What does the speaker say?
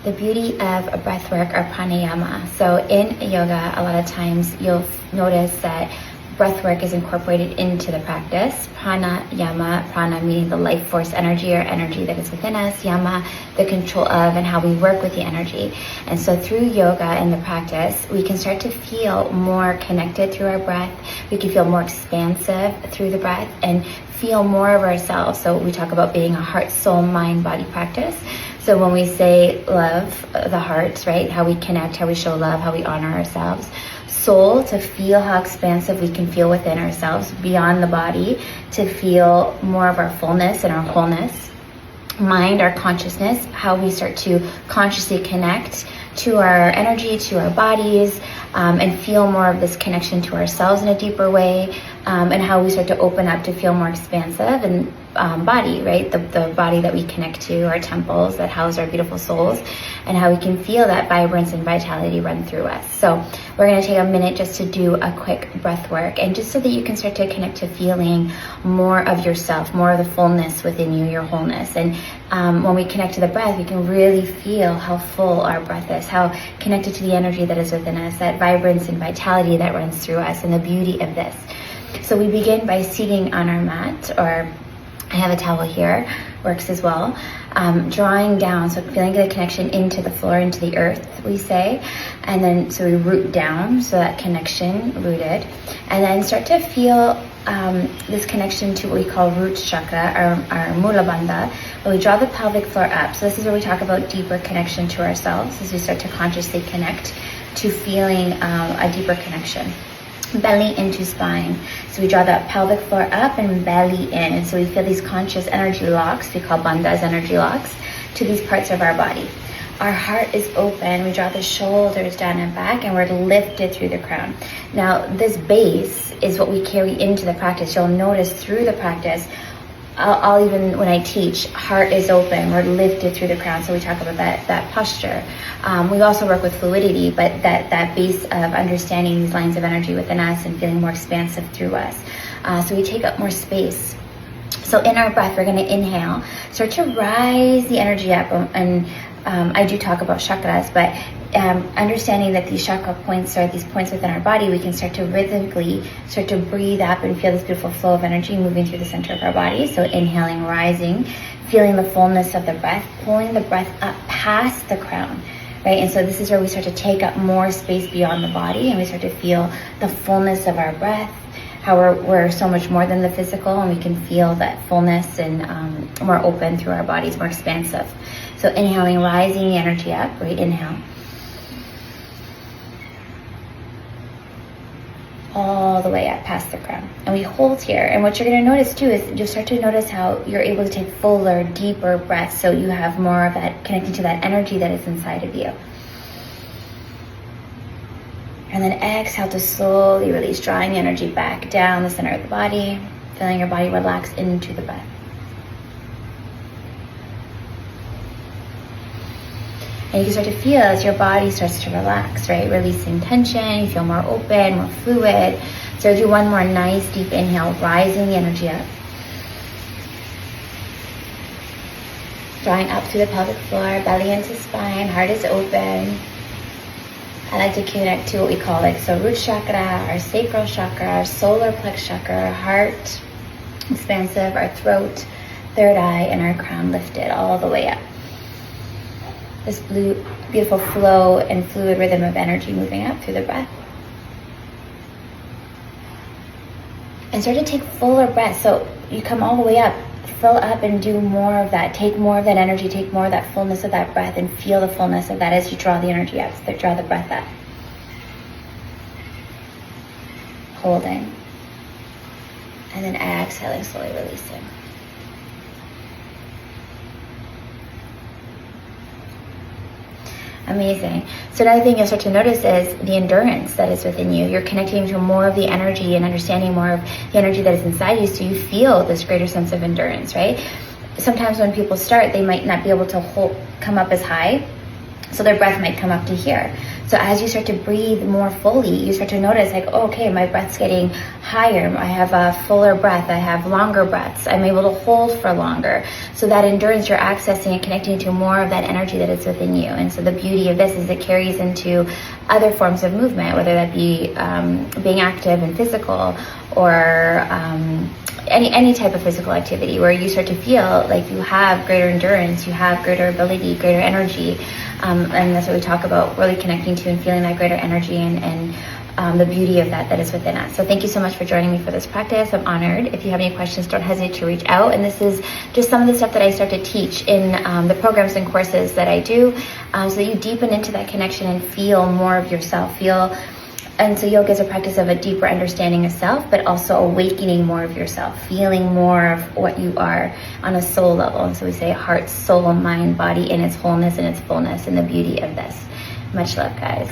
The beauty of a breathwork or pranayama. So in yoga, a lot of times you'll notice that breathwork is incorporated into the practice. Pranayama, prana meaning the life force energy or energy that is within us, yama, the control of and how we work with the energy. And so through yoga and the practice, we can start to feel more connected through our breath. We can feel more expansive through the breath and feel more of ourselves. So we talk about being a heart, soul, mind, body practice. So when we say love, the heart, right? How we connect, how we show love, how we honor ourselves. Soul, to feel how expansive we can feel within ourselves, beyond the body, to feel more of our fullness and our wholeness. Mind, our consciousness, how we start to consciously connect to our energy, to our bodies, and feel more of this connection to ourselves in a deeper way, and how we start to open up to feel more expansive. And body, right? The body that we connect to, our temples that house our beautiful souls, and how we can feel that vibrance and vitality run through us. So we're going to take a minute just to do a quick breath work, and just so that you can start to connect to feeling more of yourself, more of the fullness within you, your wholeness. And when we connect to the breath, we can really feel how full our breath is, how connected to the energy that is within us, that vibrance and vitality that runs through us, and the beauty of this. So we begin by seating on our mat, or I have a towel here, works as well. Drawing down, so feeling the connection into the floor, into the earth, we say. And then, so we root down, so that connection, rooted. And then start to feel this connection to what we call root chakra, our mula bandha, where we draw the pelvic floor up. So this is where we talk about deeper connection to ourselves, as we start to consciously connect to feeling a deeper connection. Belly into spine. So we draw that pelvic floor up and belly in. And so we feel these conscious energy locks, we call bandhas energy locks, to these parts of our body. Our heart is open. We draw the shoulders down and back, and we're lifted through the crown. Now, this base is what we carry into the practice. You'll notice through the practice, I'll even, when I teach, heart is open, we're lifted through the crown. So we talk about that posture. We also work with fluidity, but that base of understanding these lines of energy within us and feeling more expansive through us. So we take up more space. So in our breath, we're going to inhale, start to rise the energy up. And I do talk about chakras, but understanding that these chakra points are these points within our body, we can start to rhythmically start to breathe up and feel this beautiful flow of energy moving through the center of our body. So inhaling, rising, feeling the fullness of the breath, pulling the breath up past the crown, right? And so this is where we start to take up more space beyond the body, and we start to feel the fullness of our breath, how we're so much more than the physical, and we can feel that fullness and more open through our bodies, more expansive. So inhaling, rising the energy up, right? Inhale. All the way up past the crown. And we hold here. And what you're going to notice too is you'll start to notice how you're able to take fuller, deeper breaths, so you have more of that connecting to that energy that is inside of you. And then exhale to slowly release, drawing the energy back down the center of the body, feeling your body relax into the breath. And you can start to feel as your body starts to relax, right? Releasing tension, you feel more open, more fluid. So do one more nice deep inhale, rising the energy up. Drawing up through the pelvic floor, belly into spine, heart is open. I like to connect to what we call so root chakra, our sacral chakra, our solar plex chakra, our heart, expansive, our throat, third eye, and our crown lifted all the way up. This beautiful flow and fluid rhythm of energy moving up through the breath. And start to take fuller breaths. So you come all the way up, fill up and do more of that. Take more of that energy, take more of that fullness of that breath, and feel the fullness of that as you draw the energy up. So draw the breath up. Holding. And then exhaling, slowly releasing. Amazing. So another thing you'll start to notice is the endurance that is within you. You're connecting to more of the energy and understanding more of the energy that is inside you, so you feel this greater sense of endurance, right? Sometimes when people start, they might not be able to come up as high So their breath might come up to here. So as you start to breathe more fully, you start to notice like, oh, okay, my breath's getting higher. I have a fuller breath. I have longer breaths. I'm able to hold for longer. So that endurance, you're accessing and connecting to more of that energy that is within you. And so the beauty of this is it carries into other forms of movement, whether that be being active and physical, or any type of physical activity where you start to feel like you have greater endurance, you have greater ability, greater energy. And that's what we talk about, really connecting to and feeling that greater energy and the beauty of that is within us. So thank you so much for joining me for this practice. I'm honored. If you have any questions, don't hesitate to reach out. And this is just some of the stuff that I start to teach in the programs and courses that I do, so that you deepen into that connection and feel more of yourself. And so yoga is a practice of a deeper understanding of self, but also awakening more of yourself, feeling more of what you are on a soul level. And so we say heart, soul, mind, body in its wholeness and its fullness and the beauty of this. Much love, guys.